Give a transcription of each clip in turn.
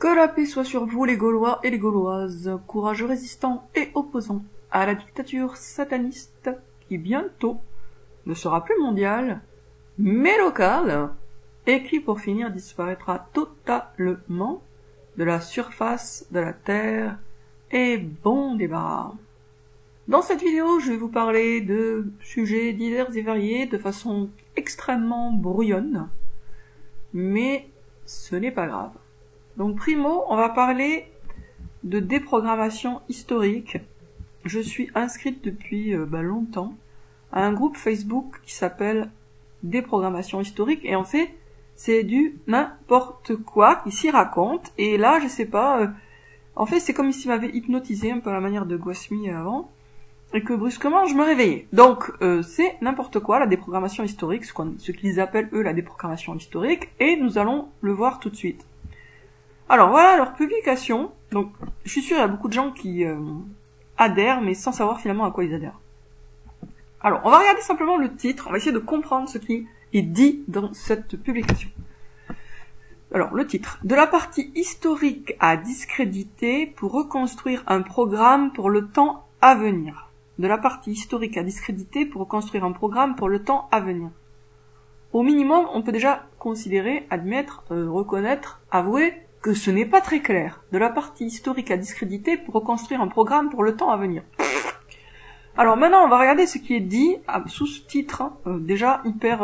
Que la paix soit sur vous les Gaulois et les Gauloises, courageux résistants et opposants à la dictature sataniste qui bientôt ne sera plus mondiale, mais locale, et qui pour finir disparaîtra totalement de la surface de la Terre, et bon débarras. Dans cette vidéo, je vais vous parler de sujets divers et variés de façon extrêmement brouillonne, mais ce n'est pas grave. Donc primo, on va parler de déprogrammation historique. Je suis inscrite depuis longtemps à un groupe Facebook qui s'appelle Déprogrammation historique, et en fait, c'est du n'importe quoi qui s'y raconte, et là, je sais pas, en fait, c'est comme s'il m'avait hypnotisé, un peu à la manière de Gosmi avant, et que brusquement, je me réveillais. Donc, c'est n'importe quoi, la déprogrammation historique, ce qu'ils appellent, eux, la déprogrammation historique, et nous allons le voir tout de suite. Alors, voilà leur publication. Donc, je suis sûre, il y a beaucoup de gens qui adhèrent, mais sans savoir finalement à quoi ils adhèrent. Alors, on va regarder simplement le titre, on va essayer de comprendre ce qui est dit dans cette publication. Alors, le titre. De la partie historique à discréditer pour reconstruire un programme pour le temps à venir. De la partie historique à discréditer pour reconstruire un programme pour le temps à venir. Au minimum, on peut déjà considérer, admettre, reconnaître, avouer que ce n'est pas très clair. De la partie historique à discréditer pour reconstruire un programme pour le temps à venir. Alors maintenant, on va regarder ce qui est dit sous ce titre, déjà hyper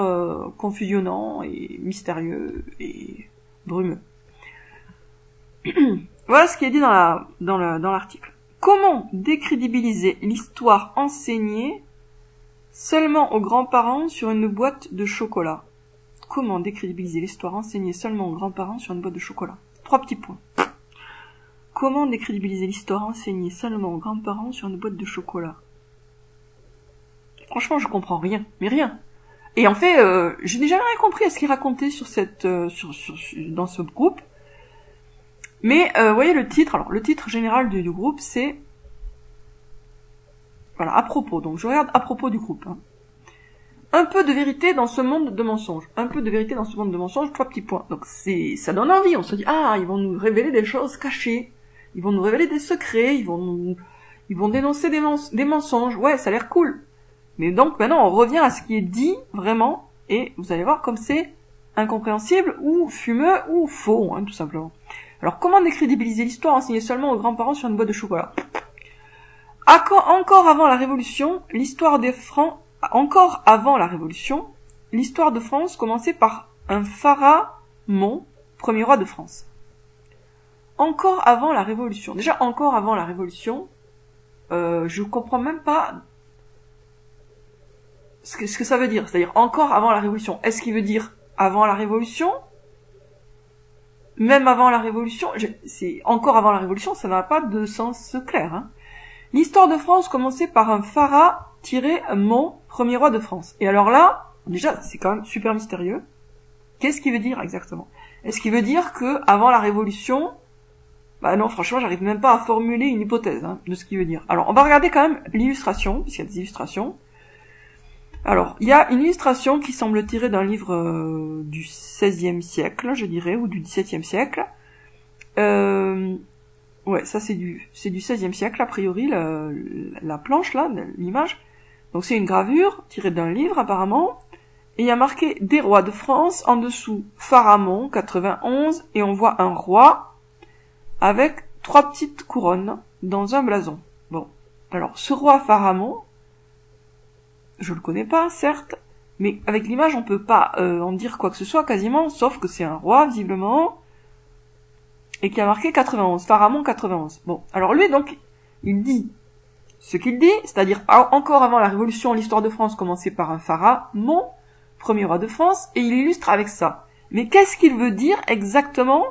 confusionnant et mystérieux et brumeux. Voilà ce qui est dit dans l'article. Comment décrédibiliser l'histoire enseignée seulement aux grands-parents sur une boîte de chocolat? Comment décrédibiliser l'histoire enseignée seulement aux grands-parents sur une boîte de chocolat? 3 petits points. Comment décrédibiliser l'histoire enseignée seulement aux grands-parents sur une boîte de chocolat? Franchement, je comprends rien, mais rien. Et en fait, je n'ai jamais rien compris à ce qu'il racontait sur dans ce groupe. Mais, vous voyez le titre, alors le titre général du groupe, c'est... Voilà, à propos, donc je regarde à propos du groupe. Hein. Un peu de vérité dans ce monde de mensonges. Un peu de vérité dans ce monde de mensonges, 3 petits points. Donc ça donne envie, on se dit, ah, ils vont nous révéler des choses cachées. Ils vont nous révéler des secrets, ils vont dénoncer des mensonges. Ouais, ça a l'air cool. Mais donc maintenant on revient à ce qui est dit vraiment, et vous allez voir comme c'est incompréhensible, ou fumeux, ou faux, hein, tout simplement. Alors comment décrédibiliser l'histoire enseignée seulement aux grands-parents sur une boîte de chocolat? Encore avant la Révolution, l'histoire de France commençait par un Pharamond, premier roi de France. Encore avant la Révolution. Déjà, encore avant la Révolution, je comprends même pas ce que ça veut dire. C'est-à-dire encore avant la Révolution. Est-ce qu'il veut dire avant la Révolution? Même avant la Révolution? C'est encore avant la Révolution, ça n'a pas de sens clair. Hein. L'histoire de France commençait par un Pharamond, premier roi de France. Et alors là, déjà, c'est quand même super mystérieux. Qu'est-ce qu'il veut dire exactement? Est-ce qu'il veut dire que avant la Révolution... Bah non, franchement, j'arrive même pas à formuler une hypothèse de ce qu'il veut dire. Alors, on va regarder quand même l'illustration, puisqu'il y a des illustrations. Alors, il y a une illustration qui semble tirée d'un livre du XVIe siècle, je dirais, ou du XVIIe siècle. Ouais, ça c'est du XVIe siècle, a priori, la planche, là, l'image. Donc c'est une gravure tirée d'un livre, apparemment. Et il y a marqué « Des rois de France », en dessous « Pharamond, 91 », et on voit un roi avec 3 petites couronnes dans un blason. Bon, alors ce roi Pharamond, je le connais pas, certes, mais avec l'image, on peut pas en dire quoi que ce soit, quasiment, sauf que c'est un roi, visiblement, et qui a marqué 91, Pharamond 91. Bon, alors lui, donc, il dit ce qu'il dit, c'est-à-dire, encore avant la Révolution, l'histoire de France commençait par un Pharamond, premier roi de France, et il illustre avec ça. Mais qu'est-ce qu'il veut dire exactement?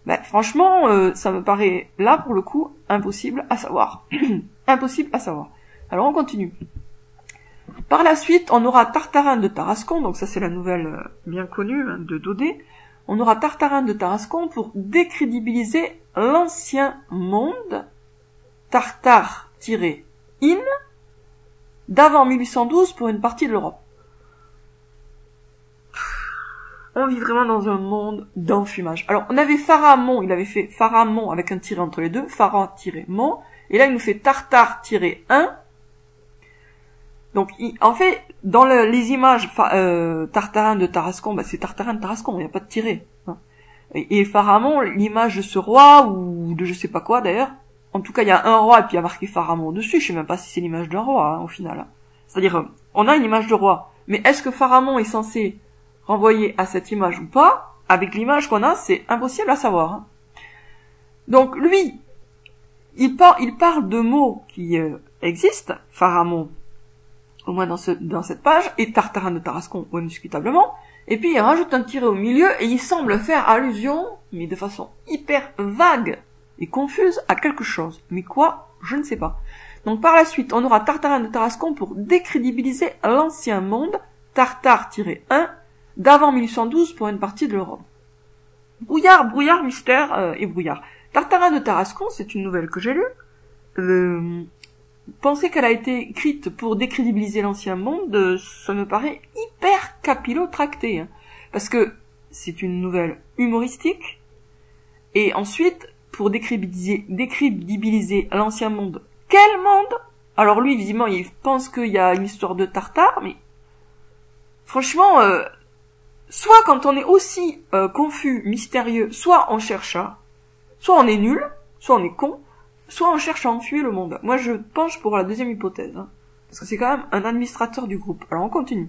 Ben, franchement, ça me paraît, là, pour le coup, impossible à savoir. Impossible à savoir. Alors, on continue. Par la suite, on aura Tartarin de Tarascon, donc ça c'est la nouvelle bien connue de Daudet. On aura Tartarin de Tarascon pour décrédibiliser l'ancien monde, Tartare-in, d'avant 1812 pour une partie de l'Europe. On vit vraiment dans un monde d'enfumage. Alors, on avait Pharamond, il avait fait Pharamond avec un tiret entre les deux, Phara-Mont, et là, il nous fait Tartare-1. Donc, en fait, dans les images Tartarin de Tarascon, c'est Tartarin de Tarascon, il n'y a pas de tiret. Hein. Et Pharamond, l'image de ce roi, ou de je sais pas quoi d'ailleurs, en tout cas, il y a un roi et puis il y a marqué Pharamond dessus, je sais même pas si c'est l'image d'un roi, au final. C'est-à-dire, on a une image de roi, mais est-ce que Pharamond est censé renvoyer à cette image ou pas? Avec l'image qu'on a, c'est impossible à savoir. Hein. Donc, lui, il parle de mots qui existent, Pharamond, au moins dans cette page, et Tartarin de Tarascon, indiscutablement, et puis il rajoute un tiret au milieu, et il semble faire allusion, mais de façon hyper vague et confuse, à quelque chose. Mais quoi? Je ne sais pas. Donc par la suite, on aura Tartarin de Tarascon pour décrédibiliser l'ancien monde, Tartare-1, d'avant 1812 pour une partie de l'Europe. Brouillard, mystère et brouillard. Tartarin de Tarascon, c'est une nouvelle que j'ai lue. Penser qu'elle a été écrite pour décrédibiliser l'ancien monde, ça me paraît hyper capillotracté. Hein, parce que c'est une nouvelle humoristique, et ensuite, pour décrédibiliser l'ancien monde, quel monde? Alors lui, visiblement, il pense qu'il y a une histoire de Tartare, mais franchement, soit quand on est aussi confus, mystérieux, soit on cherche ça, soit on est nul, soit on est con, soit on cherche à enfuir le monde. Moi, je penche pour la deuxième hypothèse, hein, parce que c'est quand même un administrateur du groupe. Alors on continue.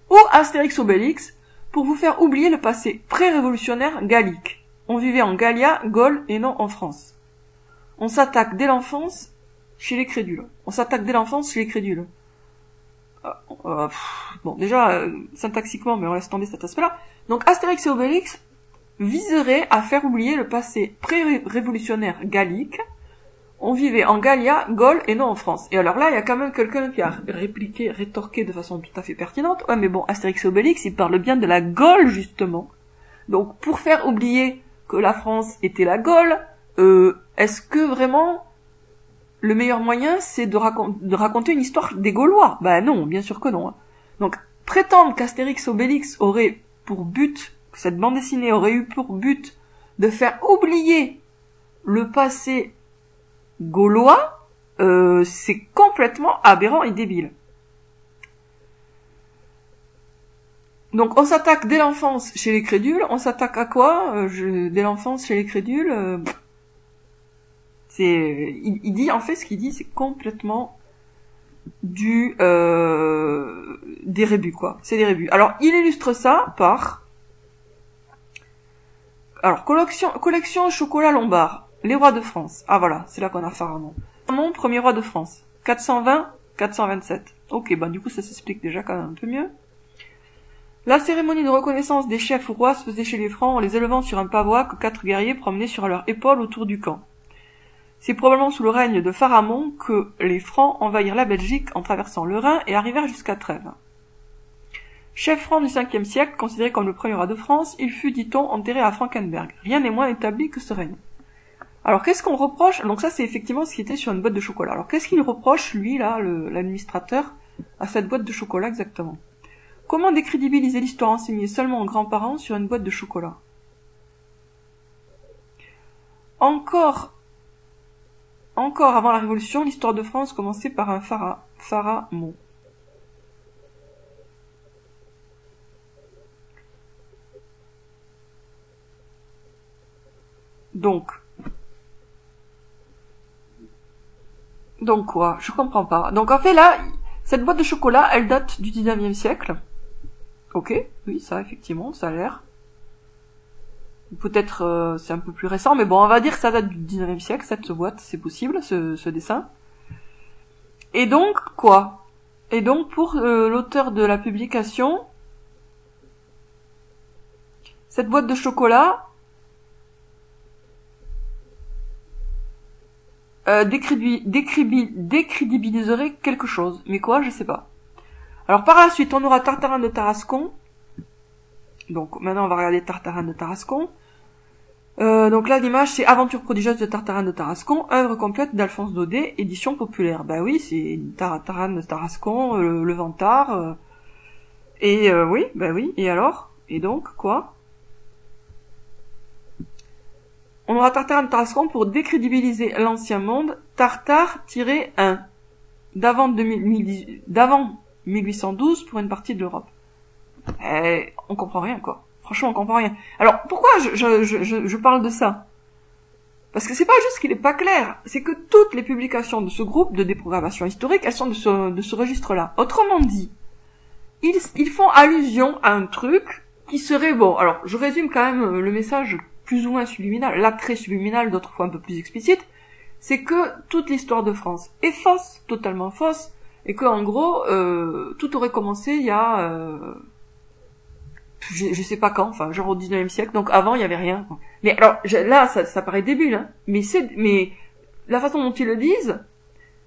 Ou Astérix Obélix, pour vous faire oublier le passé pré-révolutionnaire gallique. On vivait en Gallia, Gaule, et non en France. On s'attaque dès l'enfance chez les crédules. Bon, déjà, syntaxiquement, mais on laisse tomber cet aspect-là. Donc, Astérix et Obélix viserait à faire oublier le passé pré-révolutionnaire gallique. On vivait en Gallia, Gaule, et non en France. Et alors là, il y a quand même quelqu'un qui a rétorqué de façon tout à fait pertinente. Ouais, mais bon, Astérix et Obélix, ils parlent bien de la Gaule, justement. Donc, pour faire oublier que la France était la Gaule, est-ce que vraiment le meilleur moyen c'est de raconter une histoire des Gaulois? Ben non, bien sûr que non. Hein. Donc prétendre qu'Astérix Obélix aurait pour but, que cette bande dessinée aurait eu pour but de faire oublier le passé gaulois, c'est complètement aberrant et débile. Donc on s'attaque dès l'enfance chez les crédules. On s'attaque à quoi dès l'enfance chez les crédules il dit, en fait, ce qu'il dit, c'est complètement des rébus, quoi. C'est des rébus. Alors, il illustre ça par... Alors, collection chocolat lombard. Les rois de France. Ah, voilà, c'est là qu'on a Pharamond. Pharamond, premier roi de France. 420-427. Ok, bah du coup, ça s'explique déjà quand même un peu mieux. La cérémonie de reconnaissance des chefs ou rois se faisait chez les Francs en les élevant sur un pavois que 4 guerriers promenaient sur leurs épaules autour du camp. C'est probablement sous le règne de Pharamond que les Francs envahirent la Belgique en traversant le Rhin et arrivèrent jusqu'à Trèves. Chef franc du 5e siècle, considéré comme le premier roi de France, il fut, dit-on, enterré à Frankenberg. Rien n'est moins établi que ce règne. Alors qu'est-ce qu'on reproche? Donc ça c'est effectivement ce qui était sur une boîte de chocolat. Alors qu'est-ce qu'il reproche, lui, là, l'administrateur, à cette boîte de chocolat exactement? Comment décrédibiliser l'histoire enseignée seulement aux grands-parents sur une boîte de chocolat? Encore avant la Révolution, l'histoire de France commençait par un Pharamond. Donc quoi? Je comprends pas. Donc en fait là, cette boîte de chocolat, elle date du 19e siècle. Ok, oui, ça effectivement, ça a l'air. Peut-être c'est un peu plus récent, mais bon, on va dire que ça date du 19e siècle, cette boîte, c'est possible, ce dessin. Et donc, quoi? Et donc, pour l'auteur de la publication, cette boîte de chocolat décrédibiliserait quelque chose. Mais quoi? Je sais pas. Alors, par la suite, on aura Tartarin de Tarascon. Donc, maintenant, on va regarder Tartarin de Tarascon. Donc là, l'image, c'est Aventure prodigieuse de Tartarin de Tarascon, œuvre complète d'Alphonse Daudet, édition populaire. Bah oui, c'est Tartarin de Tarascon, le Vantard. Oui, bah oui. Et alors? Et donc, quoi? On aura Tartare de Tarascon pour décrédibiliser l'ancien monde, Tartare-1, d'avant 1812 pour une partie de l'Europe. On comprend rien, quoi. Franchement, on comprend rien. Alors, pourquoi je parle de ça? Parce que c'est pas juste qu'il est pas clair, c'est que toutes les publications de ce groupe de déprogrammation historique, elles sont de ce registre-là. Autrement dit, ils font allusion à un truc qui serait bon. Alors, je résume quand même le message plus ou moins subliminal, là très subliminal, d'autres fois un peu plus explicite, c'est que toute l'histoire de France est fausse, totalement fausse, et que en gros, tout aurait commencé il y a, je sais pas quand, enfin genre au 19e siècle, donc avant il y avait rien. Mais alors là, ça paraît débile, hein, mais la façon dont ils le disent,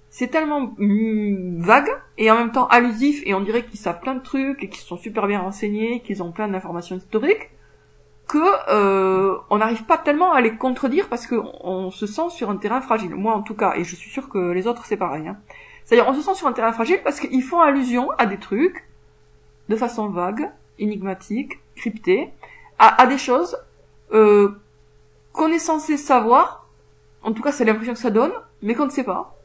c'est tellement vague et en même temps allusif, et on dirait qu'ils savent plein de trucs et qu'ils sont super bien renseignés, qu'ils ont plein d'informations historiques, que on n'arrive pas tellement à les contredire parce que on se sent sur un terrain fragile. Moi en tout cas, et je suis sûre que les autres c'est pareil. Hein. C'est-à-dire on se sent sur un terrain fragile parce qu'ils font allusion à des trucs de façon vague, énigmatique, cryptée, à des choses qu'on est censé savoir, en tout cas c'est l'impression que ça donne, mais qu'on ne sait pas,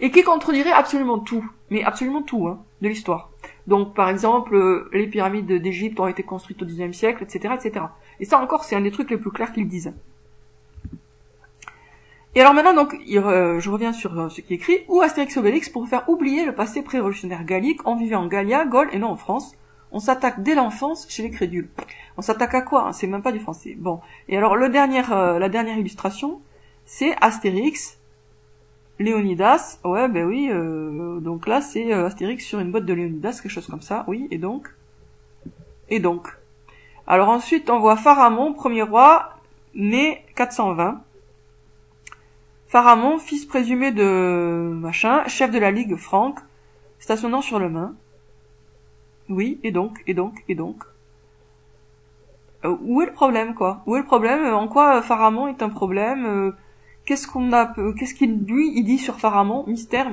et qui contredirait absolument tout, mais absolument tout, hein, de l'histoire. Donc, par exemple, les pyramides d'Égypte ont été construites au XIXe siècle, etc., etc. Et ça encore, c'est un des trucs les plus clairs qu'ils disent. Et alors maintenant, donc, je reviens sur ce qui est écrit, ou Astérix Obélix pour faire oublier le passé pré-révolutionnaire gallique, on vivait en Gallia, Gaule et non en France. On s'attaque dès l'enfance chez les crédules. On s'attaque à quoi, hein, c'est même pas du français. Bon. Et alors, la dernière illustration, c'est Astérix, Léonidas, ouais, ben oui, donc là, c'est Astérix sur une botte de Léonidas, quelque chose comme ça, oui, et donc. Alors ensuite, on voit Pharamond, premier roi, né 420. Pharamond, fils présumé de machin, chef de la Ligue franque, stationnant sur le Main. Oui, et donc. Où est le problème, quoi? Où est le problème? En quoi Pharamond est un problème? Qu'est-ce qu'il il dit sur Pharamond? Mystère.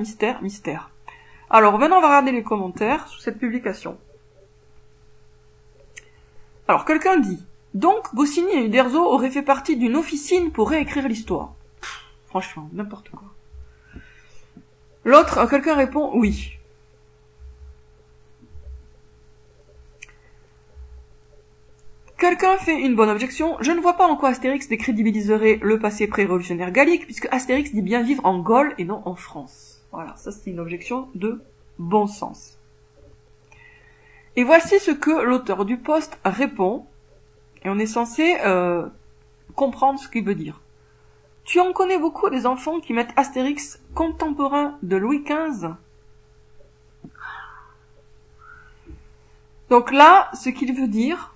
Alors, maintenant, on va regarder les commentaires sous cette publication. Alors, quelqu'un dit, donc, Goscinny et Uderzo auraient fait partie d'une officine pour réécrire l'histoire. Franchement, n'importe quoi. L'autre, quelqu'un répond, oui. Quelqu'un fait une bonne objection. Je ne vois pas en quoi Astérix décrédibiliserait le passé pré-révolutionnaire gallique, puisque Astérix dit bien vivre en Gaule et non en France. Voilà, ça c'est une objection de bon sens. Et voici ce que l'auteur du post répond, et on est censé comprendre ce qu'il veut dire. Tu en connais beaucoup des enfants qui mettent Astérix contemporain de Louis XV? Donc là, ce qu'il veut dire,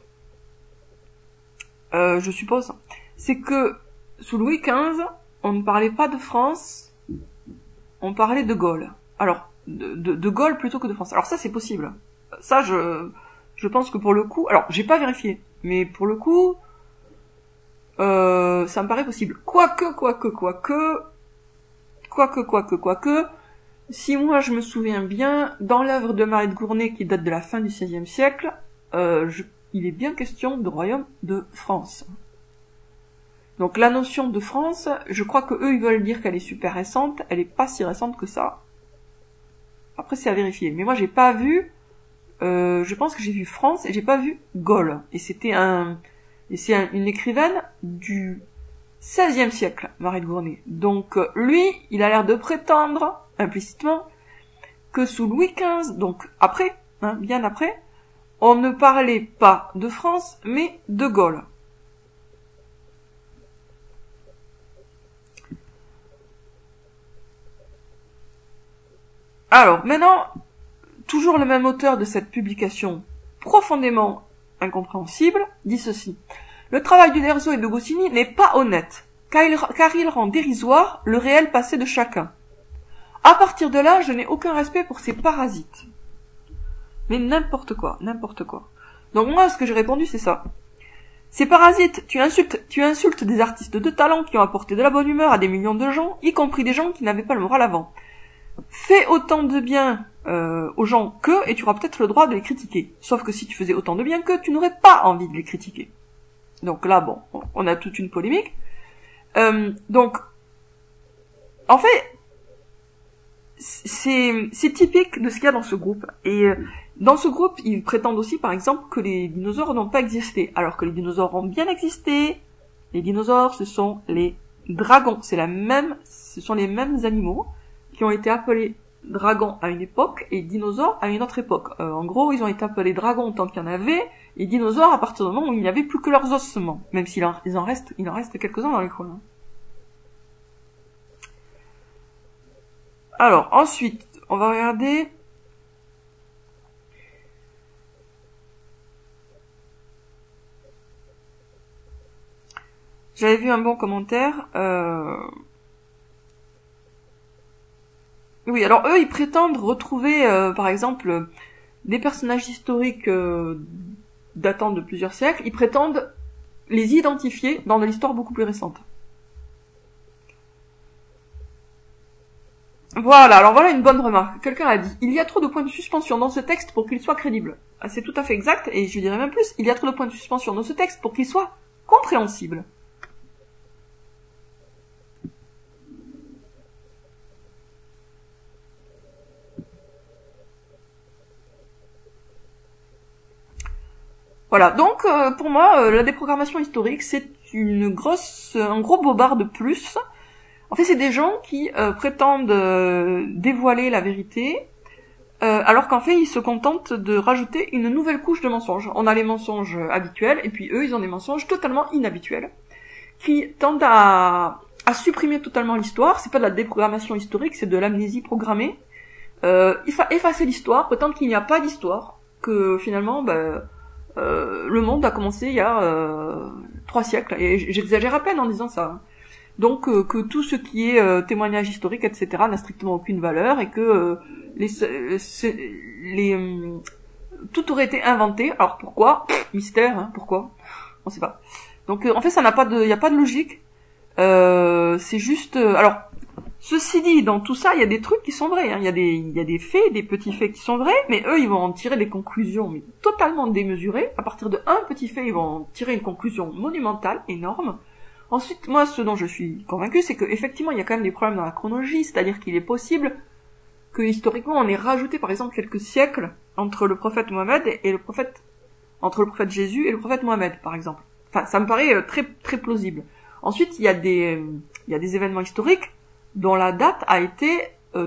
je suppose, c'est que sous Louis XV, on ne parlait pas de France, on parlait de Gaule. Alors, de Gaule plutôt que de France. Alors ça, c'est possible. Ça, je pense que pour le coup, alors, j'ai pas vérifié, mais pour le coup, ça me paraît possible. Quoique, si moi je me souviens bien, dans l'œuvre de Marie de Gournay qui date de la fin du XVIe siècle, il est bien question de royaume de France. Donc la notion de France, je crois que eux ils veulent dire qu'elle est super récente, elle est pas si récente que ça. Après c'est à vérifier. Mais moi j'ai pas vu, je pense que j'ai vu France et j'ai pas vu Gaule. Et c'est une écrivaine du XVIe siècle, Marie de Gournay. Donc lui, il a l'air de prétendre, implicitement, que sous Louis XV, donc après, bien après, on ne parlait pas de France, mais de Gaule. Alors, maintenant, toujours le même auteur de cette publication profondément incompréhensible, dit ceci. Le travail d'Uderzo et de Goscinny n'est pas honnête, car il rend dérisoire le réel passé de chacun. À partir de là, je n'ai aucun respect pour ces parasites. Mais n'importe quoi. Donc moi, ce que j'ai répondu, c'est ça. Ces parasites, tu insultes des artistes de talent qui ont apporté de la bonne humeur à des millions de gens, y compris des gens qui n'avaient pas le moral avant. Fais autant de bien aux gens qu'eux, et tu auras peut-être le droit de les critiquer. Sauf que si tu faisais autant de bien qu'eux, tu n'aurais pas envie de les critiquer. Donc là, bon, on a toute une polémique. Donc, en fait, c'est typique de ce qu'il y a dans ce groupe. Et dans ce groupe, ils prétendent aussi, par exemple, que les dinosaures n'ont pas existé, alors que les dinosaures ont bien existé. Les dinosaures, ce sont les dragons. Ce sont les mêmes animaux qui ont été appelés dragons à une époque et dinosaures à une autre époque. En gros, ils ont été appelés dragons tant qu'il y en avait, et dinosaures à partir du moment où il n'y avait plus que leurs ossements, même s'il en reste quelques-uns dans les coins. Alors, ensuite, on va regarder... J'avais vu un bon commentaire. Oui, alors eux, ils prétendent retrouver, par exemple, des personnages historiques datant de plusieurs siècles. Ils prétendent les identifier dans de l'histoire beaucoup plus récente. Voilà, alors voilà une bonne remarque. Quelqu'un a dit, il y a trop de points de suspension dans ce texte pour qu'il soit crédible. Ah, c'est tout à fait exact, et je dirais même plus, il y a trop de points de suspension dans ce texte pour qu'il soit compréhensible. Voilà, donc pour moi, la déprogrammation historique, c'est un gros bobard de plus. En fait, c'est des gens qui prétendent dévoiler la vérité, alors qu'en fait, ils se contentent de rajouter une nouvelle couche de mensonges. On a les mensonges habituels, et puis eux, ils ont des mensonges totalement inhabituels, qui tendent à supprimer totalement l'histoire. C'est pas de la déprogrammation historique, c'est de l'amnésie programmée. Effacer l'histoire, prétendre qu'il n'y a pas d'histoire, que finalement, le monde a commencé il y a 3 siècles, et j'exagère à peine en disant ça. Donc que tout ce qui est témoignage historique, etc., n'a strictement aucune valeur, et que tout aurait été inventé. Alors pourquoi? Mystère, hein, pourquoi? On sait pas. Donc en fait, ça n'a pas de, y a pas de logique. C'est juste. Alors, ceci dit, dans tout ça, il y a des trucs qui sont vrais. Hein. Il y a des faits, des petits faits qui sont vrais, mais eux, ils vont en tirer des conclusions, mais totalement démesurées. À partir de un petit fait, ils vont en tirer une conclusion monumentale, énorme. Ensuite, moi, ce dont je suis convaincu, c'est que effectivement, il y a quand même des problèmes dans la chronologie, c'est-à-dire qu'il est possible que historiquement, on ait rajouté, par exemple, quelques siècles entre le prophète Mohammed et entre le prophète Jésus et le prophète Mohammed, par exemple. Enfin, ça me paraît très très plausible. Ensuite, il y a des événements historiques dont la date a été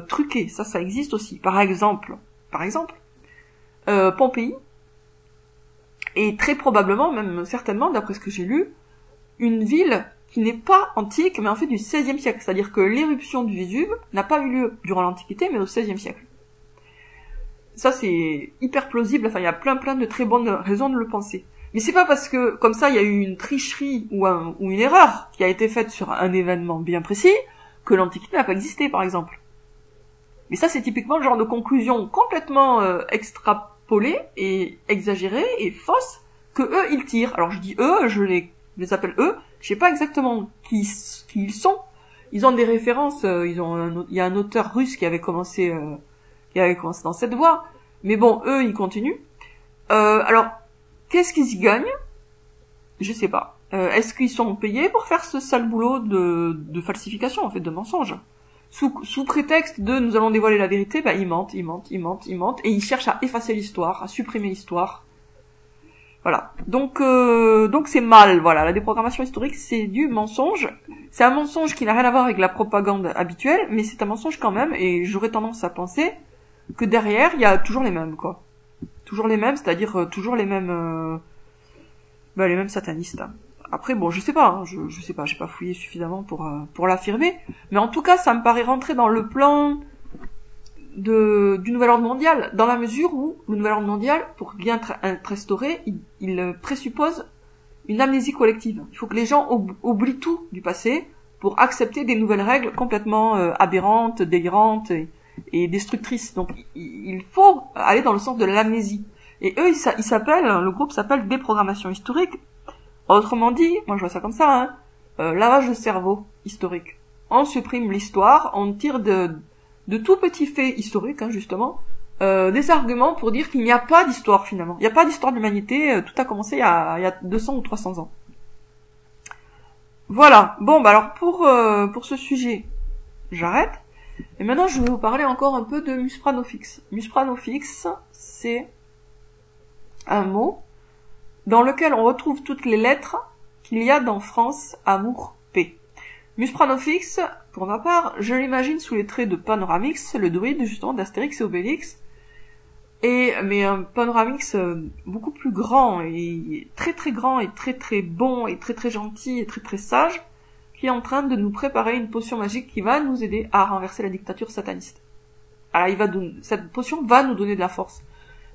truquée. Ça existe aussi. Par exemple, Pompéi est très probablement, même certainement, d'après ce que j'ai lu, une ville qui n'est pas antique, mais en fait du XVIe siècle. C'est-à-dire que l'éruption du Vésuve n'a pas eu lieu durant l'Antiquité, mais au XVIe siècle. Ça, c'est hyper plausible. Enfin, il y a plein de très bonnes raisons de le penser. Mais c'est pas parce que, comme ça, il y a eu une tricherie ou une erreur qui a été faite sur un événement bien précis, que l'Antiquité n'a pas existé, par exemple. Mais ça, c'est typiquement le genre de conclusion complètement extrapolée et exagérée et fausse que eux, ils tirent. Alors je dis eux, je les appelle eux, je sais pas exactement qui ils sont. Ils ont des références, il y a un auteur russe qui avait commencé dans cette voie. Mais bon, eux, ils continuent. Alors, qu'est-ce qu'ils y gagnent? Je sais pas. Est-ce qu'ils sont payés pour faire ce sale boulot de falsification, en fait, de mensonge? Sous prétexte de nous allons dévoiler la vérité, ils mentent, et ils cherchent à effacer l'histoire, à supprimer l'histoire. Voilà. Donc c'est mal, voilà. La déprogrammation historique, c'est du mensonge. C'est un mensonge qui n'a rien à voir avec la propagande habituelle, mais c'est un mensonge quand même, et j'aurais tendance à penser que derrière, il y a toujours les mêmes, quoi. Toujours les mêmes, c'est-à-dire toujours les mêmes satanistes. Après, bon, je sais pas, hein, je sais pas, j'ai pas fouillé suffisamment pour l'affirmer, mais en tout cas, ça me paraît rentrer dans le plan du nouvel ordre mondial, dans la mesure où le nouvel ordre mondial, pour bien être instauré, il présuppose une amnésie collective. Il faut que les gens oublient tout du passé pour accepter des nouvelles règles complètement aberrantes, délirantes et destructrices. Donc, il faut aller dans le sens de l'amnésie. Et eux, le groupe s'appelle déprogrammation historique. Autrement dit, moi je vois ça comme ça, lavage de cerveau historique. On supprime l'histoire, on tire de tout petits faits historiques, justement, des arguments pour dire qu'il n'y a pas d'histoire finalement. Il n'y a pas d'histoire de l'humanité, tout a commencé il y a 200 ou 300 ans. Voilà, bon bah alors pour ce sujet, j'arrête. Et maintenant je vais vous parler encore un peu de Muspranophyx. Muspranophyx, c'est un mot dans lequel on retrouve toutes les lettres qu'il y a dans France, amour, paix. Muspranophyx, pour ma part, je l'imagine sous les traits de Panoramix, le druide justement d'Astérix et Obélix, mais un Panoramix beaucoup plus grand, et très très grand, et très très bon, et très très gentil, et très très sage, qui est en train de nous préparer une potion magique qui va nous aider à renverser la dictature sataniste. Alors cette potion va nous donner de la force.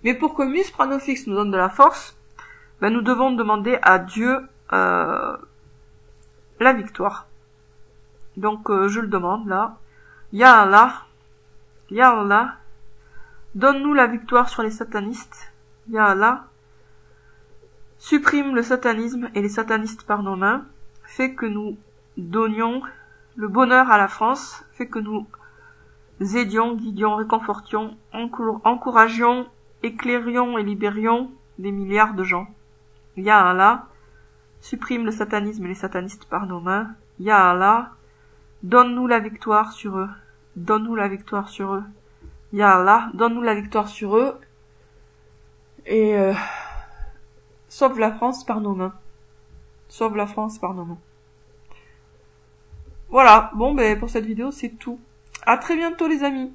Mais pour que Muspranophyx nous donne de la force, ben nous devons demander à Dieu la victoire. Donc je le demande là. Ya Allah, Ya Allah, donne-nous la victoire sur les satanistes. Ya Allah, supprime le satanisme et les satanistes par nos mains. Fais que nous donnions le bonheur à la France. Fais que nous aidions, guidions, réconfortions, encouragions, éclairions et libérions des milliards de gens. Ya Allah, supprime le satanisme et les satanistes par nos mains. Ya Allah, donne-nous la victoire sur eux. Donne-nous la victoire sur eux. Ya Allah, donne-nous la victoire sur eux. Et sauve la France par nos mains. Sauve la France par nos mains. Voilà, bon ben pour cette vidéo c'est tout. À très bientôt les amis.